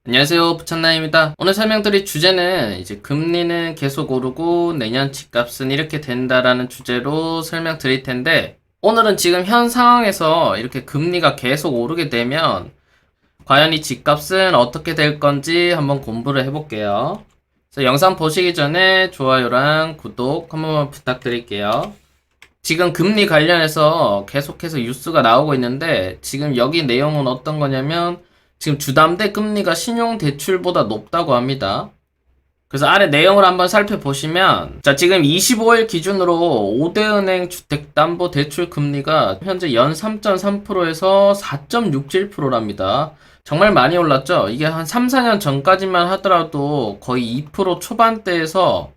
안녕하세요, 부천나입니다. 오늘 설명드릴 주제는 이제 금리는 계속 오르고 내년 집값은 이렇게 된다라는 주제로 설명드릴 텐데, 오늘은 지금 현 상황에서 이렇게 금리가 계속 오르게 되면 과연 이 집값은 어떻게 될 건지 한번 공부를 해볼게요. 그래서 영상 보시기 전에 좋아요랑 구독 한 번만 부탁드릴게요. 지금 금리 관련해서 계속해서 뉴스가 나오고 있는데, 지금 여기 내용은 어떤 거냐면 지금 주담대 금리가 신용대출보다 높다고 합니다. 그래서 아래 내용을 한번 살펴보시면, 자, 지금 25일 기준으로 5대 은행 주택담보대출 금리가 현재 연 3.3%에서 4.67%랍니다. 정말 많이 올랐죠? 이게 한 3, 4년 전까지만 하더라도 거의 2% 초반대에서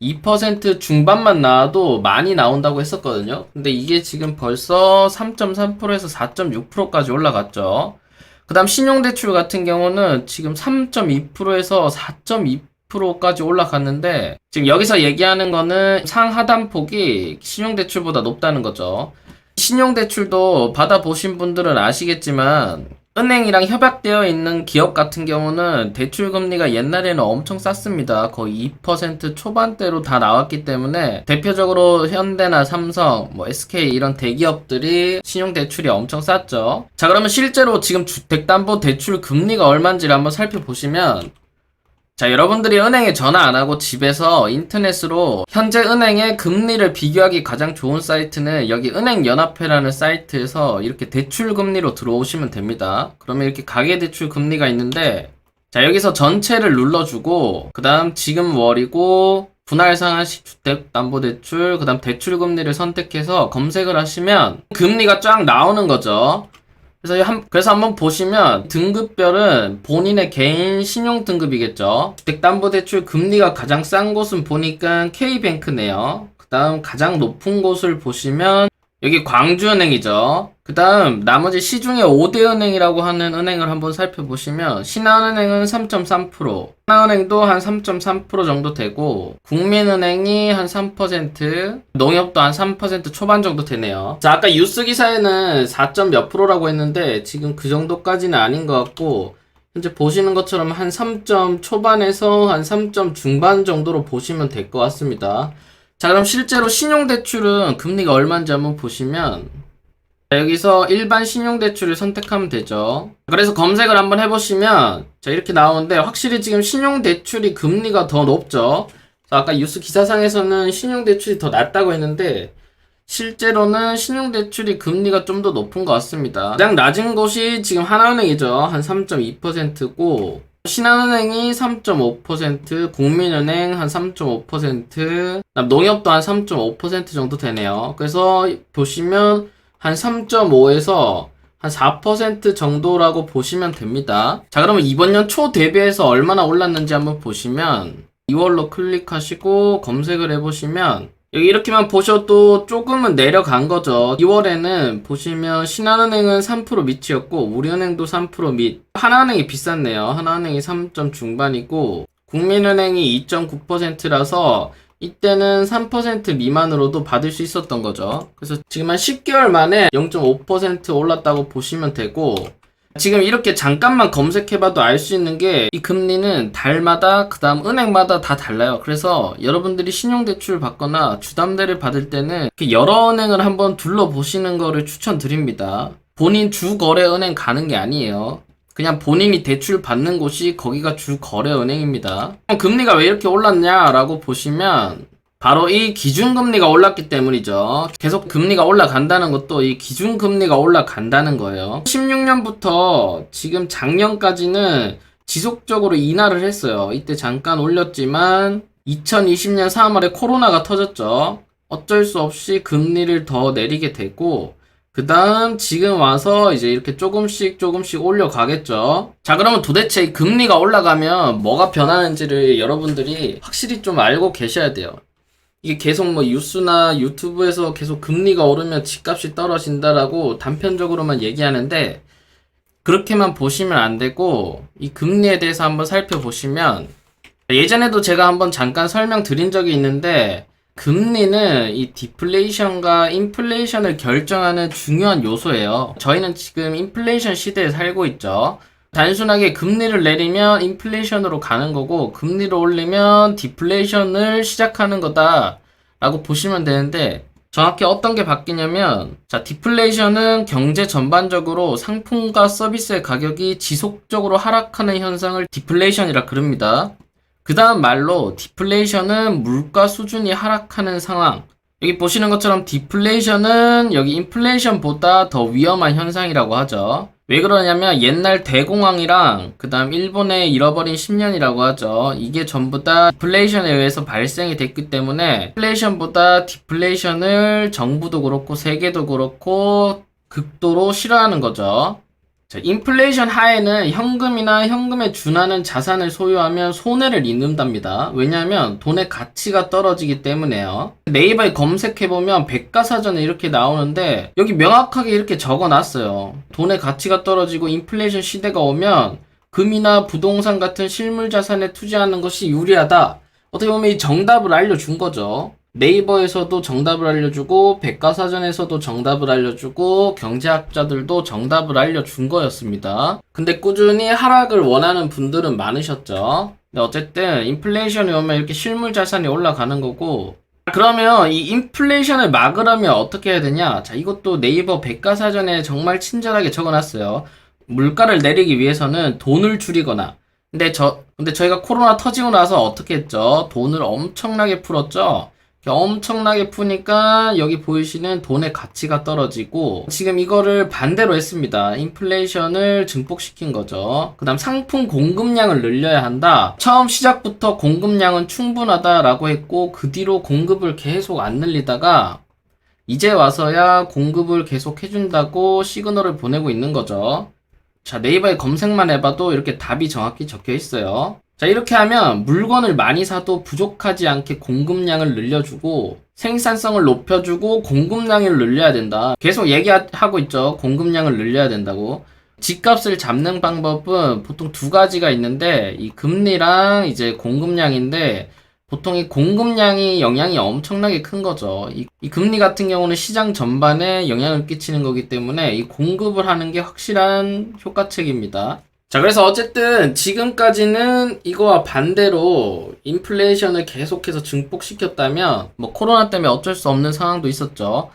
2% 중반만 나와도 많이 나온다고 했었거든요. 근데 이게 지금 벌써 3.3%에서 4.6%까지 올라갔죠. 그 다음 신용대출 같은 경우는 지금 3.2%에서 4.2%까지 올라갔는데, 지금 여기서 얘기하는 거는 상하단폭이 신용대출보다 높다는 거죠. 신용대출도 받아보신 분들은 아시겠지만 은행이랑 협약되어 있는 기업 같은 경우는 대출 금리가 옛날에는 엄청 쌌습니다. 거의 2% 초반대로 다 나왔기 때문에 대표적으로 현대나 삼성, SK 이런 대기업들이 신용대출이 엄청 쌌죠. 자, 그러면 실제로 지금 주택담보대출 금리가 얼마인지를 한번 살펴보시면, 자, 여러분들이 은행에 전화 안 하고 집에서 인터넷으로 현재 은행의 금리를 비교하기 가장 좋은 사이트는 여기 은행연합회라는 사이트에서 이렇게 대출 금리로 들어오시면 됩니다. 그러면 이렇게 가계대출 금리가 있는데, 자, 여기서 전체를 눌러주고 그 다음 지금 월이고 분할 상한식 주택담보대출, 그 다음 대출 금리를 선택해서 검색을 하시면 금리가 쫙 나오는 거죠. 그래서 한번 보시면 등급별은 본인의 개인 신용 등급이겠죠. 주택담보대출 금리가 가장 싼 곳은 보니까 K뱅크네요. 그 다음 가장 높은 곳을 보시면 여기 광주은행이죠. 그 다음 나머지 시중에 5대 은행이라고 하는 은행을 한번 살펴보시면 신한은행은 3.3%, 하나은행도 한 3.3% 정도 되고 국민은행이 한 3%, 농협도 한 3% 초반 정도 되네요. 자, 아까 뉴스 기사에는 4. 몇 프로라고 했는데 지금 그 정도까지는 아닌 것 같고, 현재 보시는 것처럼 한 3. 초반에서 한 3. 중반 정도로 보시면 될 것 같습니다. 자, 그럼 실제로 신용대출은 금리가 얼마인지 한번 보시면, 자, 여기서 일반 신용대출을 선택하면 되죠. 그래서 검색을 한번 해보시면, 자, 이렇게 나오는데 확실히 지금 신용대출이 금리가 더 높죠. 아까 뉴스 기사상에서는 신용대출이 더 낮다고 했는데 실제로는 신용대출이 금리가 좀 더 높은 것 같습니다. 가장 낮은 곳이 지금 하나은행이죠. 한 3.2%고 신한은행이 3.5%, 국민은행 한 3.5%, 농협도 한 3.5% 정도 되네요. 그래서 보시면 한 3.5에서 한 4% 정도라고 보시면 됩니다. 자, 그러면 이번 년 초 대비해서 얼마나 올랐는지 한번 보시면 2월로 클릭하시고 검색을 해보시면 여기 이렇게만 보셔도 조금은 내려간 거죠. 2월에는 보시면 신한은행은 3% 밑이었고 우리은행도 3% 밑, 하나은행이 비쌌네요. 하나은행이 3. 중반이고 국민은행이 2.9%라서 이때는 3% 미만으로도 받을 수 있었던 거죠. 그래서 지금 한 10개월 만에 0.5% 올랐다고 보시면 되고, 지금 이렇게 잠깐만 검색해봐도 알 수 있는 게 이 금리는 달마다 그 다음 은행마다 다 달라요. 그래서 여러분들이 신용대출을 받거나 주담대를 받을 때는 이렇게 여러 은행을 한번 둘러보시는 거를 추천드립니다. 본인 주거래 은행 가는 게 아니에요. 그냥 본인이 대출 받는 곳이 거기가 주거래 은행입니다. 금리가 왜 이렇게 올랐냐라고 보시면 바로 이 기준금리가 올랐기 때문이죠. 계속 금리가 올라간다는 것도 이 기준금리가 올라간다는 거예요. 16년부터 지금 작년까지는 지속적으로 인하를 했어요. 이때 잠깐 올렸지만 2020년 3월에 코로나가 터졌죠. 어쩔 수 없이 금리를 더 내리게 되고, 그 다음 지금 와서 이제 이렇게 조금씩 올려가겠죠. 자, 그러면 도대체 이 금리가 올라가면 뭐가 변하는지를 여러분들이 확실히 좀 알고 계셔야 돼요. 이게 계속 뉴스나 유튜브에서 계속 금리가 오르면 집값이 떨어진다라고 단편적으로만 얘기하는데 그렇게만 보시면 안 되고, 이 금리에 대해서 한번 살펴보시면, 예전에도 제가 한번 잠깐 설명드린 적이 있는데 금리는 이 디플레이션과 인플레이션을 결정하는 중요한 요소예요. 저희는 지금 인플레이션 시대에 살고 있죠. 단순하게 금리를 내리면 인플레이션으로 가는 거고 금리를 올리면 디플레이션을 시작하는 거다 라고 보시면 되는데, 정확히 어떤 게 바뀌냐면, 자, 디플레이션은 경제 전반적으로 상품과 서비스의 가격이 지속적으로 하락하는 현상을 디플레이션이라 그럽니다. 그 다음 말로 디플레이션은 물가 수준이 하락하는 상황. 여기 보시는 것처럼 디플레이션은 여기 인플레이션보다 더 위험한 현상이라고 하죠. 왜 그러냐면 옛날 대공황이랑 그 다음 일본의 잃어버린 10년이라고 하죠. 이게 전부 다 디플레이션에 의해서 발생이 됐기 때문에 인플레이션보다 디플레이션을 정부도 그렇고 세계도 그렇고 극도로 싫어하는 거죠. 자, 인플레이션 하에는 현금이나 현금에 준하는 자산을 소유하면 손해를 입는답니다. 왜냐하면 돈의 가치가 떨어지기 때문에요. 네이버에 검색해보면 백과사전에 이렇게 나오는데 여기 명확하게 이렇게 적어놨어요. 돈의 가치가 떨어지고 인플레이션 시대가 오면 금이나 부동산 같은 실물 자산에 투자하는 것이 유리하다. 어떻게 보면 이 정답을 알려준 거죠. 네이버에서도 정답을 알려주고 백과사전에서도 정답을 알려주고 경제학자들도 정답을 알려준 거였습니다. 근데 꾸준히 하락을 원하는 분들은 많으셨죠. 근데 어쨌든 인플레이션이 오면 이렇게 실물 자산이 올라가는 거고, 그러면 이 인플레이션을 막으려면 어떻게 해야 되냐? 자, 이것도 네이버 백과사전에 정말 친절하게 적어놨어요. 물가를 내리기 위해서는 돈을 줄이거나, 근데 저희가 코로나 터지고 나서 어떻게 했죠? 돈을 엄청나게 풀었죠? 엄청나게 푸니까 여기 보이시는 돈의 가치가 떨어지고, 지금 이거를 반대로 했습니다. 인플레이션을 증폭시킨 거죠. 그 다음 상품 공급량을 늘려야 한다. 처음 시작부터 공급량은 충분하다라고 했고 그 뒤로 공급을 계속 안 늘리다가 이제 와서야 공급을 계속 해준다고 시그널을 보내고 있는 거죠. 자, 네이버에 검색만 해봐도 이렇게 답이 정확히 적혀 있어요. 자, 이렇게 하면 물건을 많이 사도 부족하지 않게 공급량을 늘려주고 생산성을 높여주고 공급량을 늘려야 된다. 계속 얘기하고 있죠. 공급량을 늘려야 된다고. 집값을 잡는 방법은 보통 두 가지가 있는데 이 금리랑 이제 공급량인데, 보통 이 공급량이 영향이 엄청나게 큰 거죠. 이 금리 같은 경우는 시장 전반에 영향을 끼치는 거기 때문에 이 공급을 하는 게 확실한 효과책입니다. 자, 그래서 어쨌든 지금까지는 이거와 반대로 인플레이션을 계속해서 증폭시켰다면 뭐 코로나 때문에 어쩔 수 없는 상황도 있었죠.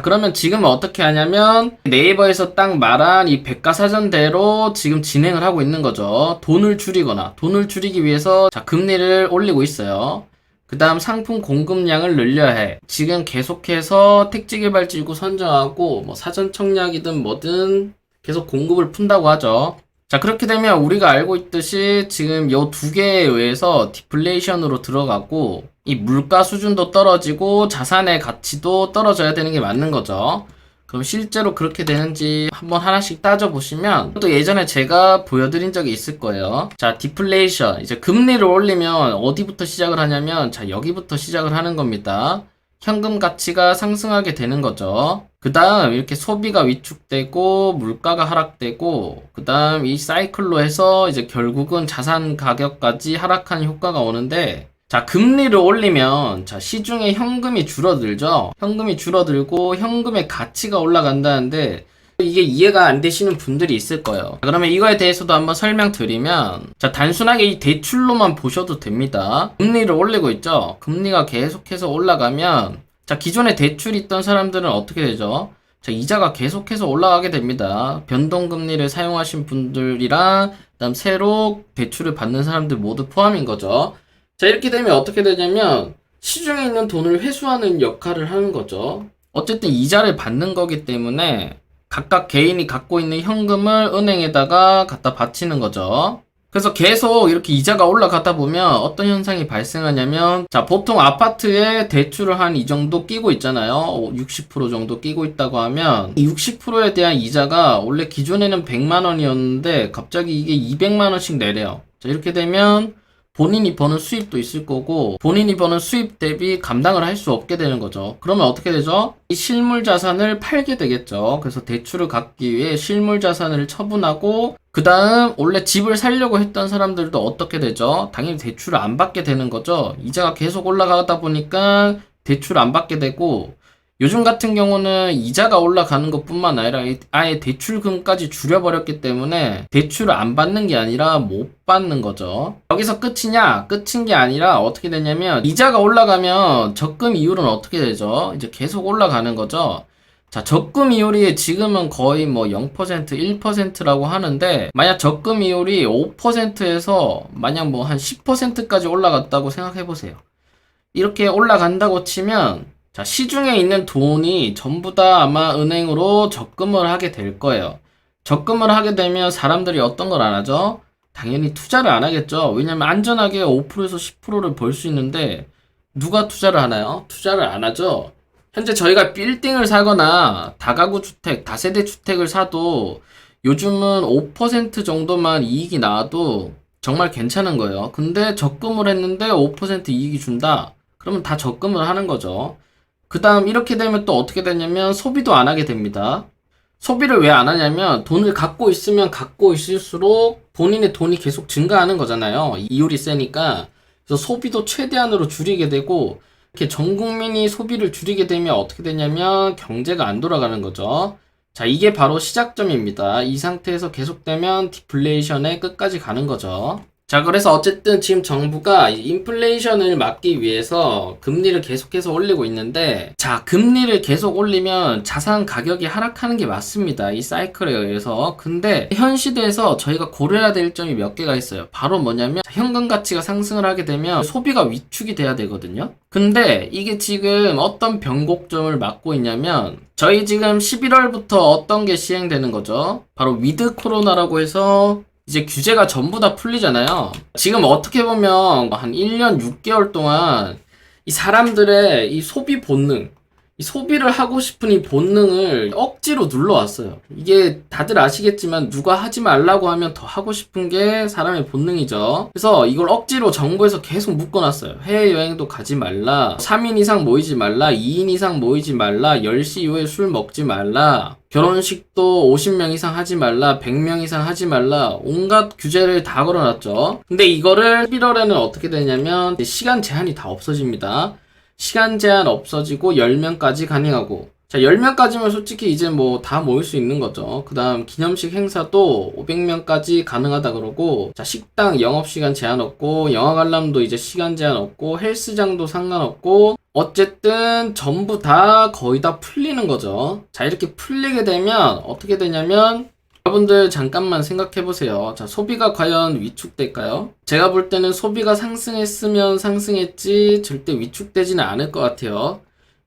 그러면 지금은 어떻게 하냐면 네이버에서 딱 말한 이 백과사전대로 지금 진행을 하고 있는 거죠. 돈을 줄이기 위해서 자, 금리를 올리고 있어요. 그 다음 상품 공급량을 늘려야 해. 지금 계속해서 택지개발지구 선정하고 뭐 사전청약이든 뭐든 계속 공급을 푼다고 하죠. 자, 그렇게 되면 우리가 알고 있듯이 지금 요 두 개에 의해서 디플레이션으로 들어가고 이 물가 수준도 떨어지고 자산의 가치도 떨어져야 되는 게 맞는 거죠. 그럼 실제로 그렇게 되는지 한번 하나씩 따져보시면 또 예전에 제가 보여드린 적이 있을 거예요. 자, 디플레이션. 이제 금리를 올리면 어디부터 시작을 하냐면 자, 여기부터 시작을 하는 겁니다. 현금 가치가 상승하게 되는 거죠. 그 다음 이렇게 소비가 위축되고 물가가 하락되고 그 다음 이 사이클로 해서 이제 결국은 자산 가격까지 하락하는 효과가 오는데, 자, 금리를 올리면 자, 시중에 현금이 줄어들죠. 현금이 줄어들고 현금의 가치가 올라간다는데 이게 이해가 안 되시는 분들이 있을 거예요. 그러면 이거에 대해서도 한번 설명드리면, 자, 단순하게 이 대출로만 보셔도 됩니다. 금리를 올리고 있죠. 금리가 계속해서 올라가면 자, 기존에 대출이 있던 사람들은 어떻게 되죠? 자, 이자가 계속해서 올라가게 됩니다. 변동금리를 사용하신 분들이랑 그다음 새로 대출을 받는 사람들 모두 포함인 거죠. 자, 이렇게 되면 어떻게 되냐면 시중에 있는 돈을 회수하는 역할을 하는 거죠. 어쨌든 이자를 받는 거기 때문에 각각 개인이 갖고 있는 현금을 은행에다가 갖다 바치는 거죠. 그래서 계속 이렇게 이자가 올라가다 보면 어떤 현상이 발생하냐면, 자, 보통 아파트에 대출을 한 이 정도 끼고 있잖아요. 60% 정도 끼고 있다고 하면 이 60%에 대한 이자가 원래 기존에는 100만 원이었는데 갑자기 이게 200만 원씩 내려요. 자, 이렇게 되면 본인이 버는 수입도 있을 거고 본인이 버는 수입 대비 감당을 할 수 없게 되는 거죠. 그러면 어떻게 되죠? 이 실물 자산을 팔게 되겠죠. 그래서 대출을 갚기 위해 실물 자산을 처분하고 그 다음 원래 집을 살려고 했던 사람들도 어떻게 되죠? 당연히 대출을 안 받게 되는 거죠. 이자가 계속 올라가다 보니까 대출을 안 받게 되고 요즘 같은 경우는 이자가 올라가는 것뿐만 아니라 아예 대출금까지 줄여버렸기 때문에 대출을 안 받는 게 아니라 못 받는 거죠. 여기서 끝이냐? 끝인 게 아니라 어떻게 되냐면 이자가 올라가면 적금 이율은 어떻게 되죠? 이제 계속 올라가는 거죠. 자, 적금 이율이 지금은 거의 뭐 0%, 1%라고 하는데 만약 적금 이율이 5%에서 만약 뭐 한 10%까지 올라갔다고 생각해 보세요. 이렇게 올라간다고 치면 자, 시중에 있는 돈이 전부 다 아마 은행으로 적금을 하게 될 거예요. 적금을 하게 되면 사람들이 어떤 걸 안 하죠? 당연히 투자를 안 하겠죠. 왜냐면 안전하게 5%에서 10%를 벌 수 있는데 누가 투자를 하나요? 투자를 안 하죠. 현재 저희가 빌딩을 사거나 다가구 주택, 다세대 주택을 사도 요즘은 5% 정도만 이익이 나와도 정말 괜찮은 거예요. 근데 적금을 했는데 5% 이익이 준다? 그러면 다 적금을 하는 거죠. 그 다음 이렇게 되면 또 어떻게 되냐면 소비도 안 하게 됩니다. 소비를 왜 안 하냐면 돈을 갖고 있으면 갖고 있을수록 본인의 돈이 계속 증가하는 거잖아요. 이율이 세니까. 그래서 소비도 최대한으로 줄이게 되고 이렇게 전 국민이 소비를 줄이게 되면 어떻게 되냐면 경제가 안 돌아가는 거죠. 자, 이게 바로 시작점입니다. 이 상태에서 계속되면 디플레이션에 끝까지 가는 거죠. 자, 그래서 어쨌든 지금 정부가 인플레이션을 막기 위해서 금리를 계속해서 올리고 있는데, 자, 금리를 계속 올리면 자산 가격이 하락하는 게 맞습니다. 이 사이클에 의해서. 근데 현 시대에서 저희가 고려해야 될 점이 몇 개가 있어요. 바로 뭐냐면 현금 가치가 상승을 하게 되면 소비가 위축이 돼야 되거든요. 근데 이게 지금 어떤 변곡점을 맞고 있냐면 저희 지금 11월부터 어떤 게 시행되는 거죠? 바로 위드 코로나라고 해서 이제 규제가 전부 다 풀리잖아요. 지금 어떻게 보면 한 1년 6개월 동안 이 사람들의 이 소비 본능, 이 소비를 하고 싶은 이 본능을 억지로 눌러왔어요. 이게 다들 아시겠지만 누가 하지 말라고 하면 더 하고 싶은 게 사람의 본능이죠. 그래서 이걸 억지로 정부에서 계속 묶어놨어요. 해외여행도 가지 말라, 3인 이상 모이지 말라, 2인 이상 모이지 말라, 10시 이후에 술 먹지 말라, 결혼식도 50명 이상 하지 말라, 100명 이상 하지 말라, 온갖 규제를 다 걸어놨죠. 근데 이거를 11월에는 어떻게 되냐면 시간 제한이 다 없어집니다. 시간 제한 없어지고 10명까지 가능하고, 자, 10명까지면 솔직히 이제 뭐 다 모일 수 있는 거죠. 그 다음 기념식 행사도 500명까지 가능하다 그러고, 자, 식당 영업시간 제한 없고, 영화 관람도 이제 시간 제한 없고, 헬스장도 상관없고, 어쨌든 전부 다 거의 다 풀리는 거죠. 자, 이렇게 풀리게 되면 어떻게 되냐면 여러분들 잠깐만 생각해보세요. 자, 소비가 과연 위축될까요? 제가 볼 때는 소비가 상승했으면 상승했지 절대 위축되지는 않을 것 같아요.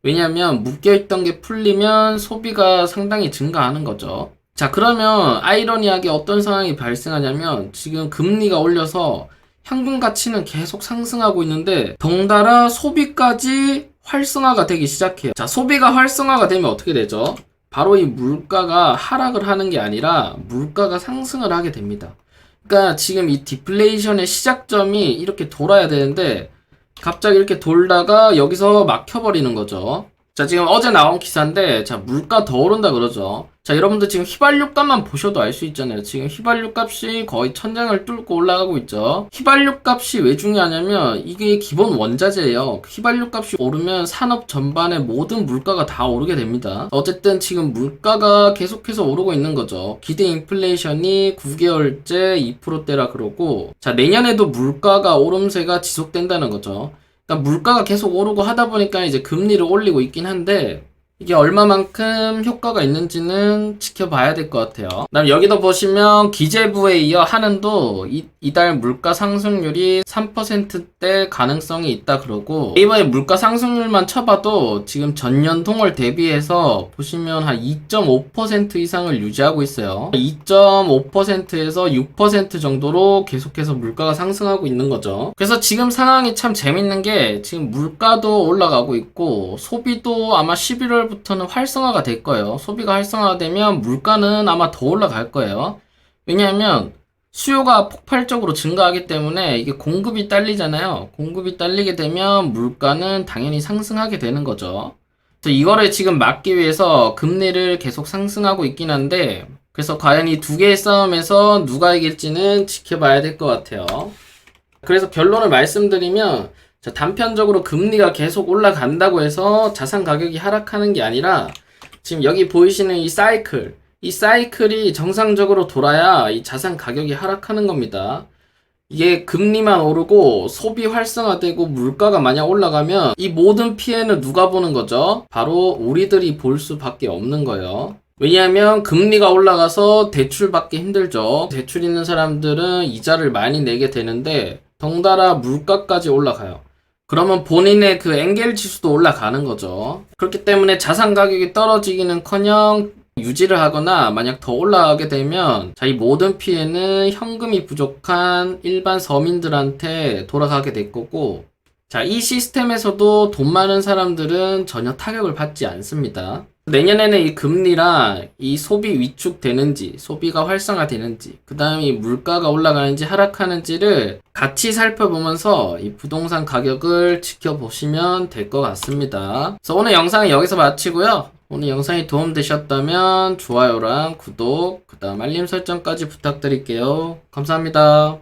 왜냐하면 묶여있던 게 풀리면 소비가 상당히 증가하는 거죠. 자, 그러면 아이러니하게 어떤 상황이 발생하냐면 지금 금리가 올려서 현금 가치는 계속 상승하고 있는데 덩달아 소비까지 활성화가 되기 시작해요. 자, 소비가 활성화가 되면 어떻게 되죠? 바로 이 물가가 하락을 하는 게 아니라 물가가 상승을 하게 됩니다. 그러니까 지금 이 디플레이션의 시작점이 이렇게 돌아야 되는데 갑자기 이렇게 돌다가 여기서 막혀버리는 거죠. 자, 지금 어제 나온 기사인데, 자, 물가 더 오른다 그러죠. 자, 여러분들 지금 휘발유 값만 보셔도 알 수 있잖아요. 지금 휘발유 값이 거의 천장을 뚫고 올라가고 있죠. 휘발유 값이 왜 중요하냐면 이게 기본 원자재예요. 휘발유 값이 오르면 산업 전반의 모든 물가가 다 오르게 됩니다. 어쨌든 지금 물가가 계속해서 오르고 있는 거죠. 기대 인플레이션이 9개월째 2%대라 그러고, 자, 내년에도 물가가 오름세가 지속된다는 거죠. 그러니까 물가가 계속 오르고 하다 보니까 이제 금리를 올리고 있긴 한데 이게 얼마만큼 효과가 있는지는 지켜봐야 될 것 같아요. 그다음 여기도 보시면 기재부에 이어 한은도 이달 물가 상승률이 3%대 가능성이 있다 그러고, 네이버에 물가 상승률만 쳐봐도 지금 전년 동월 대비해서 보시면 한 2.5% 이상을 유지하고 있어요. 2.5%에서 6% 정도로 계속해서 물가가 상승하고 있는 거죠. 그래서 지금 상황이 참 재밌는 게 지금 물가도 올라가고 있고 소비도 아마 11월 부터는 활성화가 될 거예요. 소비가 활성화되면 물가는 아마 더 올라갈 거예요. 왜냐하면 수요가 폭발적으로 증가하기 때문에 이게 공급이 딸리잖아요. 공급이 딸리게 되면 물가는 당연히 상승하게 되는 거죠. 그래서 이거를 지금 막기 위해서 금리를 계속 상승하고 있긴 한데, 그래서 과연 이 두 개의 싸움에서 누가 이길지는 지켜봐야 될 것 같아요. 그래서 결론을 말씀드리면 자, 단편적으로 금리가 계속 올라간다고 해서 자산 가격이 하락하는 게 아니라 지금 여기 보이시는 이 사이클이 정상적으로 돌아야 이 자산 가격이 하락하는 겁니다. 이게 금리만 오르고 소비 활성화되고 물가가 만약 올라가면 이 모든 피해는 누가 보는 거죠? 바로 우리들이 볼 수밖에 없는 거예요. 왜냐하면 금리가 올라가서 대출 받기 힘들죠. 대출 있는 사람들은 이자를 많이 내게 되는데 덩달아 물가까지 올라가요. 그러면 본인의 그 엔겔 지수도 올라가는 거죠. 그렇기 때문에 자산 가격이 떨어지기는커녕 유지를 하거나 만약 더 올라가게 되면 자, 이 모든 피해는 현금이 부족한 일반 서민들한테 돌아가게 될 거고, 자, 이 시스템에서도 돈 많은 사람들은 전혀 타격을 받지 않습니다. 내년에는 이 금리랑 이 소비 위축되는지, 소비가 활성화되는지, 그 다음에 이 물가가 올라가는지 하락하는지를 같이 살펴보면서 이 부동산 가격을 지켜보시면 될 것 같습니다. 그래서 오늘 영상은 여기서 마치고요. 오늘 영상이 도움되셨다면 좋아요랑 구독, 그 다음 알림 설정까지 부탁드릴게요. 감사합니다.